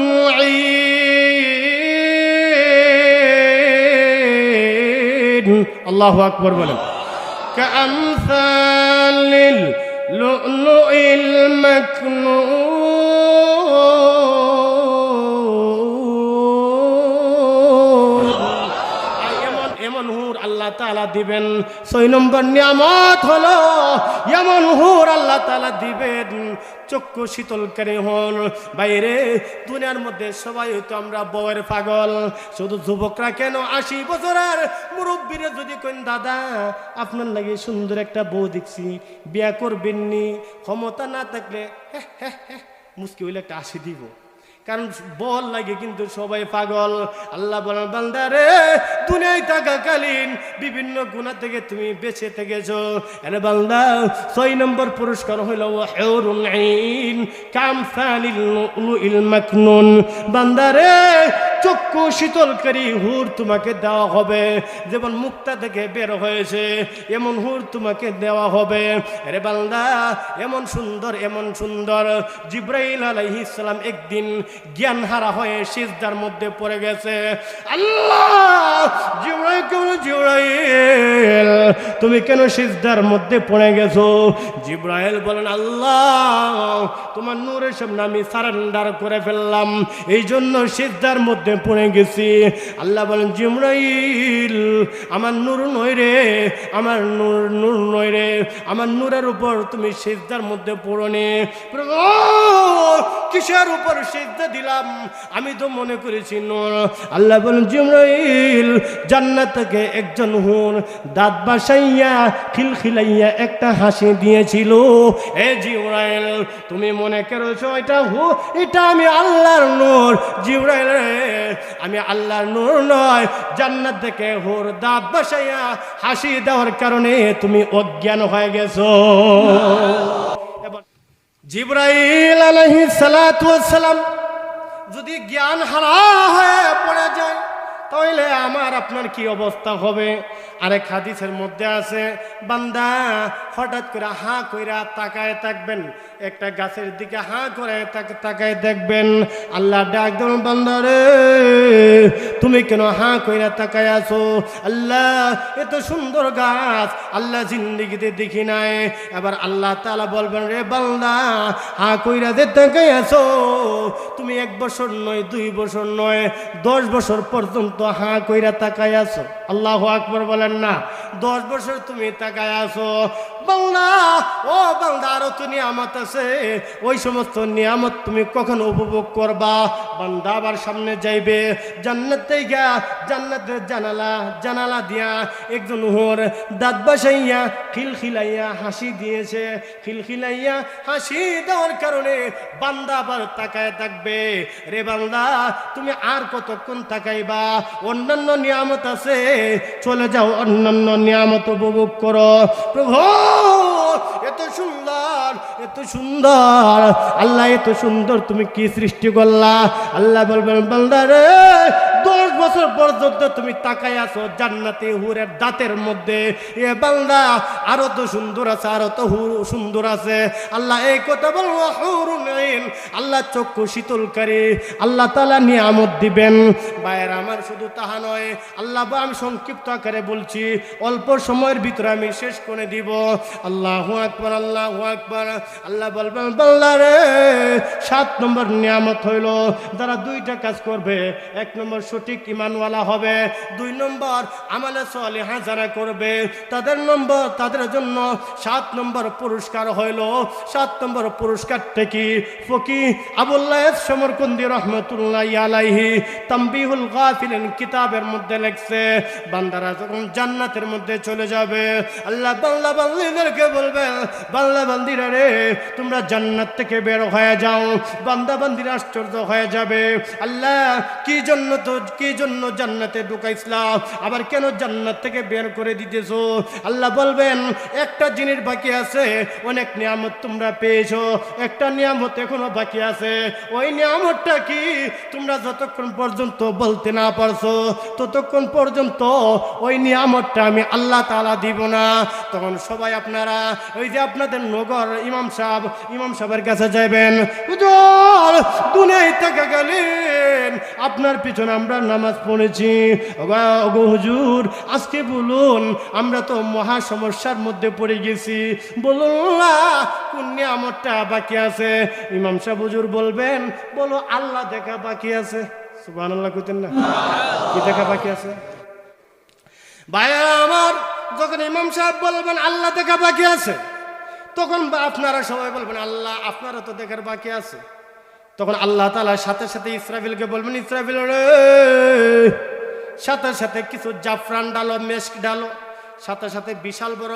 ঈন। আল্লাহু আকবার বলেন। কামসালিল লুলুইল মাকনুন। এমন হুর আল্লাহ তাআলা দিবেন। 6 নম্বর নিয়ামত হলো এমন হুর আল্লাহ তাআলা দিবেন, চক্ষু শীতলকারী হন। বাইরে দুনিয়ার মধ্যে সবাই হয়তো আমরা বউয়ের পাগল, শুধু যুবকরা কেন, 80 বছরের মুরব্বীরা যদি কেন, দাদা আপনার লাগে সুন্দর একটা বউ দেখছি, বিয়া করবেননি, ক্ষমতা না থাকলে মুশকিল হইলে একটা 80 দিব, কারণ বল লাগে কিন্তু সবাই পাগল। আল্লাহ বলেন, বান্দারে দুনিয়ায় থাকাকালীন বিভিন্ন গুনাহ থেকে তুমি বেঁচে থেকেছো, আরে বান্দা 6 নম্বর পুরস্কার হলো হুরুন ঈন কামসালিল লুলুইল মাকনুন। বান্দারে চক্ষু শীতলকারী হুর তোমাকে দেওয়া হবে, যেমন মুক্তা থেকে বের হয়েছে এমন হুর তোমাকে দেওয়া হবে। আরে বান্দা এমন সুন্দর। জিবরাইল আলাইহিস সালাম একদিন জ্ঞান হারা হয়ে সিজদার মধ্যে পড়ে গেছে। আল্লাহ জিবরাইল তুমি কেন সিজদার মধ্যে পড়ে গেছো? জিবরাইল বলেন, আল্লাহ তোমার নূরের সামনে আমি সারেন্ডার করে ফেললাম, এই জন্য সিজদার মধ্যে প্রেমে পড়ে গেছি। আল্লাহ বলেন জিবরাইল আমার নূর নয় রে, আমার নূর নয় রে, আমার নূরের উপর তুমি সিজদার মধ্যে পড়ো নে। প্রভু কিসের উপর সিজদা দিলাম? আমি তো মনে করেছি নূর। আল্লাহ বলেন জিবরাইল জান্নাত থেকে একজন হুর দাঁত বাসাইয়া খিলখিলাইয়া একটা হাসি দিয়েছিল। এ জিবরাইল তুমি মনে করেছো এটা আমি আল্লাহর নূর? জিবরাইল রে আমি আল্লাহর নূর নয়, জান্নাত থেকে হুর দাঁত বাসাইয়া হাসি দেওয়ার কারণে তুমি অজ্ঞান হয়ে গেছো। জিবরাইল আলাইহিস সালাতু ওয়াস সালাম যদি জ্ঞান হারা হয়ে পড়ে যায় তাহলে আমার আপনার কি অবস্থা হবে? আরেক হাদিসের মধ্যে আছে বান্দা হঠাৎ করে হাঁ কইরা তাকায় থাকবেন, একটা গাছের দিকে হাঁ করে তাকায় দেখবেন। আল্লাহ ডাক দেন বান্দা রে তুমি কেন হাঁ কইরা তাকায় আছো? আল্লাহ এত সুন্দর গাছ আল্লাহ জিন্দেগিতে দেখি নাই। এবার আল্লাহ তাআলা বলবেন রে বান্দা হাঁ কইরা যে তাকায় আছো তুমি 1 বছর নয় 2 বছর নয় 10 বছর পর্যন্ত হাঁ কইরা তাকায় আছো। আল্লাহু আকবার বলেন না? 10 বছর তুমি তাকায় আছো। বান্দা ও বান্দা আরো তো নিয়ামত আছে, ওই সমস্ত নিয়ামত তুমি কখন উপভোগ করবা? বান্দা আবার সামনে যাইবে, জান্নাতে গিয়া জান্নাতের জানালা দিয়া একজন হুর দাঁত বাসাইয়া খিলখিলাইয়া হাসি দিয়েছে। খিলখিলাইয়া হাসি দেওয়ার কারণে বান্দা আবার তাকায় থাকবে। রে বান্দা তুমি আর কতক্ষণ তাকাইবা? অন্যান্য নিয়ামত আছে, চলে যাও অন্যান্য নিয়ামত উপভোগ করো। প্রভু এত সুন্দর এত সুন্দর, আল্লাহ এত সুন্দর তুমি কি সৃষ্টি করলা? আল্লাহ বলবেন বান্দা রে 10 বছর পর্যন্ত তুমি তাকায় আছো জান্নাতে হুরের দাঁতের মধ্যে। এ বান্দা আরো তো সুন্দর আছে, আরো তো সুন্দর আছে। আল্লাহ এই কথা বলবো হুরুন আইন, আল্লাহ চক্ষু শীতলকারী আল্লাহ তাআলা নিয়ামত দিবেন। ভাইয়ের আমার শুধু তাহা নয়, আল্লাহ আমি সংক্ষিপ্ত আকারে বলছি, অল্প সময়ের ভিতরে আমি শেষ করে দিব। আল্লাহু আকবার আল্লাহু আকবার। আল্লাহ বলবেন বান্দা রে 7 নম্বর নিয়ামত হইল যারা 2টা কাজ করবে। 1 নম্বর সঠিক ঈমানওয়ালা হবে, 2 নম্বর আমালে সালিহা যারা করবে তাদের জন্য 7 নম্বর পুরস্কার হইল। 7 নম্বর পুরস্কারটা কি? ফকিহ আবুল্লাহ সমরকন্দি রহমাতুল্লাহি আলাইহি তামবিহুল গাফিলিন কিতাবের মধ্যে লেখছে বান্দারা যখন জান্নাতের মধ্যে চলে যাবে আল্লাহ বান্দা বান্দীদেরকে বলবে বান্দা বান্দীরা রে তোমরা জান্নাত থেকে বের হয়ে যাও। বান্দা বান্দীরা আশ্চর্য হয়ে যাবে, আল্লাহ কি জন্য জান্নাতে ঢুকাইছলা, আবার কেন জান্নাত থেকে বের করে দিতেছো? আল্লাহ বলবেন একটা জিনিস বাকি আছে, অনেক নিয়ামত তোমরা পেয়েছো, একটা নিয়ামত এখনো বাকি আছে। ওই নিয়ামতটা কি? তোমরা যতক্ষণ পর্যন্ত বলতে না পারছো ততক্ষণ পর্যন্ত ওই নিয়ামতটা আমি আল্লাহ তাআলা দিব না। তখন সবাই আপনারা ওই যে আপনাদের নগর ইমাম সাহেবের কাছে যাবেন, হুজুর দুনিয়ায় থেকে গেলেন, আপনার পিছনে আমরা নামাজ পড়েছি, ওগো হুজুর আজকে বলুন আমরা তো মহা সমস্যার মধ্যে পড়ে গেছি, বলুন না কোন নিয়ামতটা বাকি আছে? ইমাম সাহেব হুজুর বলবেন বলো আল্লাহ দেখা বাকি আছে। সুবহানাল্লাহ কইতেন না? কি দেখা বাকি আছে? ভাইয়া আমার যখন ইমাম সাহেব বলবেন আল্লাহ দেখা বাকি আছে, তখন আপনারা সবাই বলবেন আল্লাহ আপনারা তো দেখার বাকি আছে। তখন আল্লাহ তাআলা সাথে সাথে ইসরাফিলকে বলবেন ইসরাফিল রে সাথে সাথে কিছু জাফরান ডালো, মেশক ডালো, সাথে সাথে বিশাল বড়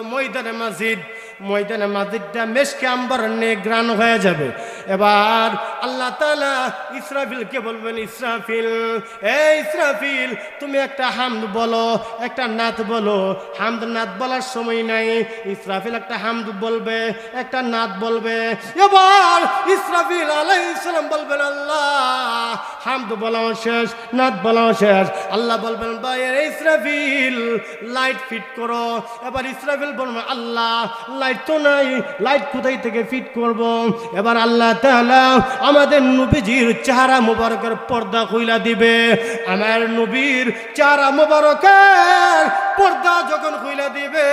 ময়দানে মাজিদটা মেশকে আম্বার গ্রান হয়ে যাবে। এবার আল্লাহ তাআলা ইসরাফিলকে বলবেন ইসরাফিল ইসরাফিল তুমি একটা হামদ বলো, একটা নাত বলো। হামদ নাত বলার সময় নাই, ইসরাফিল একটা হামদ বলবে, একটা নাত বলবে। এবার ইসরাফিল আলাইহিস সালাম বলবেন আল্লাহ হামদ বলাও শেষ, নাত বলাও শেষ। আল্লাহ বলবেন ভাইয়ের ইসরাফিল লাইট ফিট করো। এবার ইসরাফিল বলবেন আল্লাহ লাইট তো নাই, লাইট কোথায় থেকে ফিট করব? এবার আল্লাহ তাআলা আমাদের নবীজির চেহারা মোবারকের পর্দা খুইলা দিবে। আমার নবীর চেহারা মোবারকের পর্দা যখন খুইলা দিবে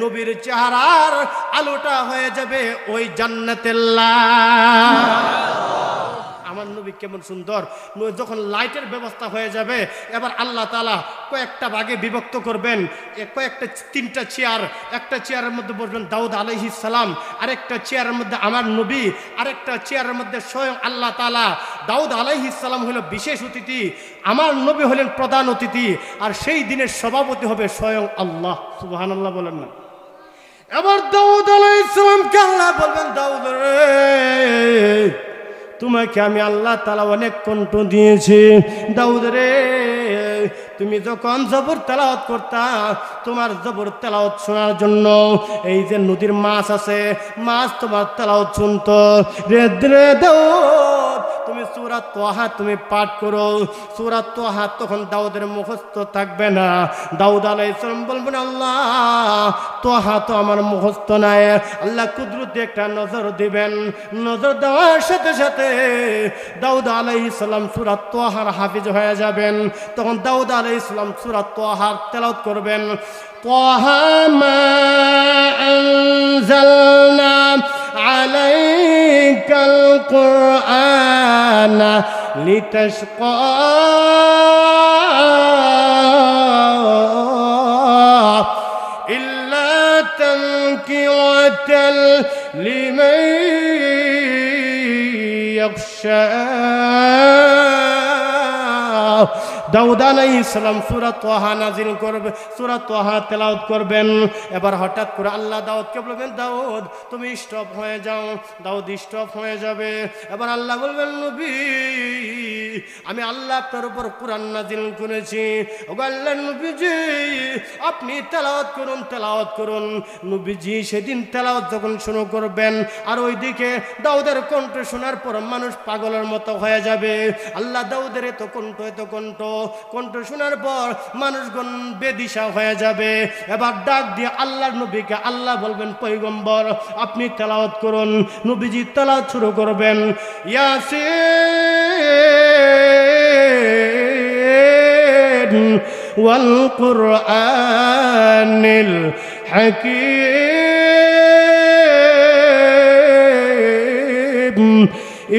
নবীর চেহারার আলোটা হয়ে যাবে ওই জান্নাতের লাল। আমার নবী কেমন সুন্দর। যখন লাইটের ব্যবস্থা হয়ে যাবে এবার আল্লাহ তাআলা কয়েকটা ভাগে বিভক্ত করবেন, কয়েকটা 3টা চেয়ার, একটা চেয়ারের মধ্যে বসবেন দাউদ আলাইহিস সালাম, আরেকটা চেয়ারের মধ্যে আমার নবী, আরেকটা চেয়ারের মধ্যে স্বয়ং আল্লাহ তাআলা। দাউদ আলাইহিস সালাম হলো বিশেষ অতিথি, আমার নবী হলেন প্রধান অতিথি, আর সেই দিনের সভাপতি হবে স্বয়ং আল্লাহ। সুবহানাল্লাহ বলেন না। এবার দাউদ আলাইহিস সালামকে আল্লাহ বলবেন, দাউদ রে, তোমাকে আমি আল্লাহ তাআলা অনেক কণ্ঠ দিয়েছি। দাউদ রে, তুমি যখন জবর তেলাওয়াত করতা, তোমার জবর তেলাওয়াত শোনার জন্য এই যে নদীর মাছ আছে, মাছ তোমার তেলাওয়াত শুনতো। রে দাউদ, তুমি সূরা তাহা তুমি পাঠ করো। সূরা তাহা তখন দাউদের মুখস্থ থাকবে না। দাউদ আলাইহিস সালাম বলবেন, আল্লাহ তাহা তো আমার মুখস্থ নাই। আল্লাহ কুদরতে একটা নজর দিবেন, নজর দেওয়ার সাথে সাথে দাউদ আলাইহিস সালাম সূরা তাহার হাফিজ হয়ে যাবেন। তখন দাউদ আলাইহিস সালাম সূরা তাহার তেলাওয়াত করবেন। তাহা মা আনজালনা আলাইকাল কুরআনা লিতাশকা ইল্লা তানকিরাতাল লিমান ইয়াখশা। দাউদ আলাইহিস সালাম সূরা তাহা নাযিল করবে, সূরা তাহা তেলাওয়াত করবেন। এবার হঠাৎ করে আল্লাহ দাউদকে বলবেন, দাউদ তুমি স্টপ হয়ে যাও। দাউদ স্টপ হয়ে যাবে। এবার আল্লাহ বলবেন, নবী আমি আল্লাহ আপনার উপর কুরআন নাযিল করেছি। ওগো আল্লাহর নবীজি আপনি তেলাওয়াত করুন, তেলাওয়াত করুন। নবীজি সেদিন তেলাওয়াত যখন শুরু করবেন, আর ওইদিকে দাউদের কণ্ঠ শোনার পর মানুষ পাগলের মতো হয়ে যাবে। আল্লাহ দাউদের এত কণ্ঠ, এত কণ্ঠ, কণ্ঠ শোনার পর মানুষগণ বেদিশা হয়ে যাবে। এবার ডাক দিয়ে আল্লাহর নবীকে আল্লাহ বলবেন, পয়গম্বর আপনি তেলাওয়াত করুন। নবীজি তেলাওয়াত শুরু করবেন, ইয়াসিন ওয়াল কুরআনিল হাকীম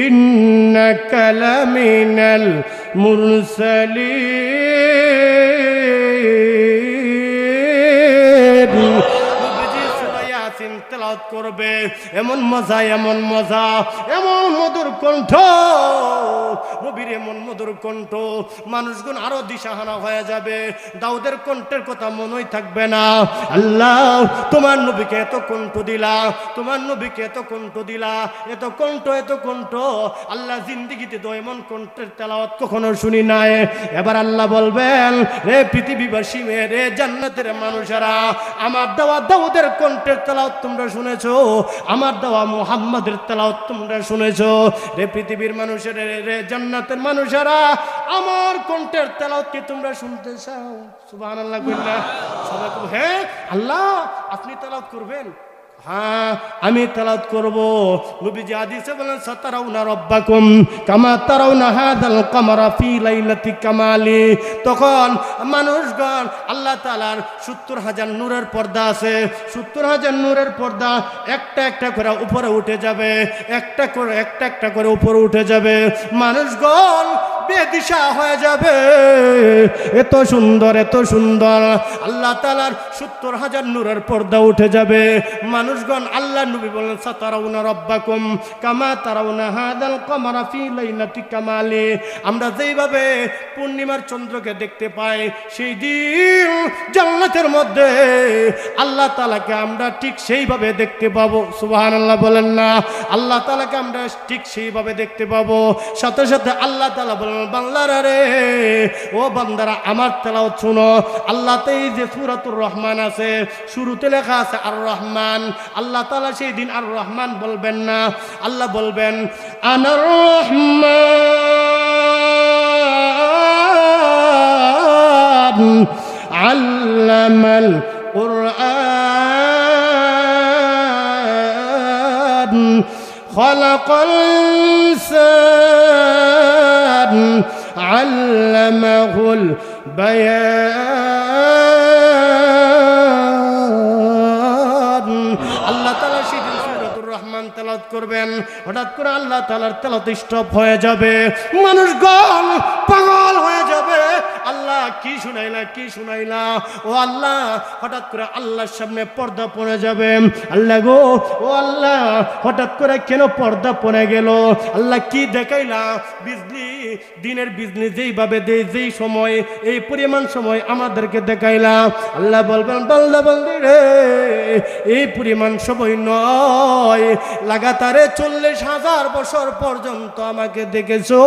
ইন্নাকা লামিনাল মুরসালিন। নবীজি সূরা ইয়াসিন তেলাওয়াত করবে। এমন মজা, এমন মজা, এমন মধুর কণ্ঠ, নবীর এমন মধুর কণ্ঠ, মানুষগুণ আরো দিশাহারা হয়ে যাবে। দাউদের কণ্ঠের কথা মনেই থাকবে না। আল্লাহ তোমার নবীকে এত কণ্ঠ দিলা, তোমার নবীকে এত কণ্ঠ দিলা, এত কণ্ঠ, এত কণ্ঠ। আল্লাহ জিন্দেগিতে তো এমন কণ্ঠের তেলাওয়াত কখনো শুনি নাই। এবার আল্লাহ বলবেন, রে পৃথিবীবাসী, রে জান্নাতের মানুষেরা, আমার দেওয়া দাউদের কণ্ঠের তেলাওয়াত তোমরা শুনেছো, আমার দেওয়া মুহাম্মাদের তেলাওয়াত তোমরা শুনেছো। রে পৃথিবীর মানুষের, রে জান্নাতের মানুষেরা, আমার কণ্ঠের তেলাওয়াত কি তোমরা শুনতে চাও? সুবহানাল্লাহ কইলা সবাই বলবে, হ্যাঁ আল্লাহ আপনি তেলাওয়াত করবেন। হ্যাঁ আমি তেলাওয়াত করব। নবীজি হাদিসে বলেন, সাতারাউনা রাব্বাকুম কামা তারাউনা হাদাল কামারা ফি লাইলাতি কামালি। তখন মানুষগণ আল্লাহ তাআলার ৭০,০০০ নূরের পর্দা আছে, ৭০,০০০ নূরের পর্দা একটা একটা করে উপরে উঠে যাবে, একটা একটা করে উপরে উঠে যাবে। মানুষগণ বেদিশা হয়ে যাবে। এত সুন্দর, এত সুন্দর। আল্লাহ তাআলার ৭০,০০০ নূরের পর্দা উঠে যাবে। মানুষগণ আল্লাহ নবী বলেন, সাতারাউনা রাব্বাকুম কামা তারাউনা হাদাল কামারা ফি লাইলাতি কামালি। আমরা যেইভাবে পূর্ণিমার চন্দ্রকে দেখতে পাই, সেই দিন জান্নাতের মধ্যে আল্লাহ তাআলাকে আমরা ঠিক সেইভাবে দেখতে পাবো। সুবহানাল্লাহ বলেন না। আল্লাহ তাআলাকে আমরা ঠিক সেইভাবে দেখতে পাবো। সাথে সাথে আল্লাহ তাআলা বলেন, বান্দারা রে, ও বান্দারা আমার তেলাওয়াত শুনো। আল্লাহতেই যে সূরাতুর রহমান আছে, শুরুতে লেখা আছে আর রহমান। আল্লাহ তাআলা সেই দিন আর রহমান বলবেন না, আল্লাহ বলবেন আনার রহমান আল্লামাল কুরআন খালাকাল ইনসান আল্লামাহুল বায়ান। আল্লাহ তাআলা সেদিন সূরাতুর রহমান তেলাওয়াত করবেন, হঠাৎ করে আল্লাহ তাআলার তেলাওয়াত স্টপ হয়ে যাবে, মানুষগণ পাগল হয়ে যাবে। আল্লাহ কি শুনাইলা ও আল্লাহ, হঠাৎ করে আল্লাহর সামনে পর্দা পড়ে যাবে। আল্লাহ গো, ও আল্লাহ, হঠাৎ করে কেন পর্দা পড়ে গেল? আল্লাহ কি দেখাইলা? বিজলি, দিনের বিজলি যেইভাবে দেয়, যেই সময়, এই পরিমাণ সময় আমাদেরকে দেখাইলা। আল্লাহ বলবেন, বান্দা বান্দি রে, এই পরিমাণ সময় নয়, লাগাতারে 40,000 বছর পর্যন্ত আমাকে দেখেছো।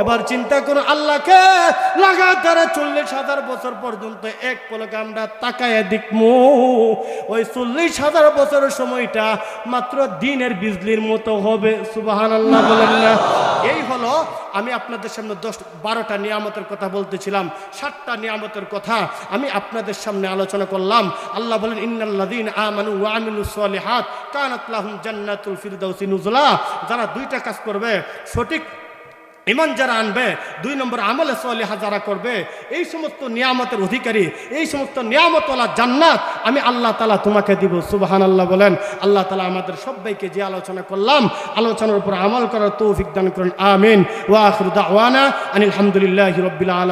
এবার চিন্তা করো, আল্লাহকে লাগাতারে 40,000 বছর পর্যন্ত এক পলকে আমরা তাকায় দেখমু, ওই 40,000 বছরের সময়টা মাত্র দিনের বিজলির মতো হবে। সুবহানাল্লাহ বলেন না? এই হলো, আমি আপনাদের সামনে 10-12টা নিয়ামতের কথা বলতেছিলাম, 7টা নিয়ামতের কথা আমি আপনাদের সামনে আলোচনা করলাম। আল্লাহ বলেন, ইন্নাল্লাযীনা আমানু ওয়া আমিলুস সলিহাত কানাত লাহুম জান্নাতুল ফিরদাউসি নুজুলা। যারা 2টা কাজ করবে, সঠিক ঈমান যারা আনবে, 2 নম্বর আমলে সলিহা যারা করবে, এই সমস্ত নিয়ামতের অধিকারী, এই সমস্ত নিয়ামতওয়ালা জান্নাত আমি আল্লাহ তাআলা তোমাকে দিব। সুবহানাল্লাহ বলেন। আল্লাহ তাআলা আমাদের সবাইকে যে আলোচনা করলাম, আলোচনার উপর আমল করার তৌফিক দান করুন। আমিন। ওয়া আখিরু দাওয়ানা আনিল হামদুলিল্লাহি রাব্বিল আলামিন।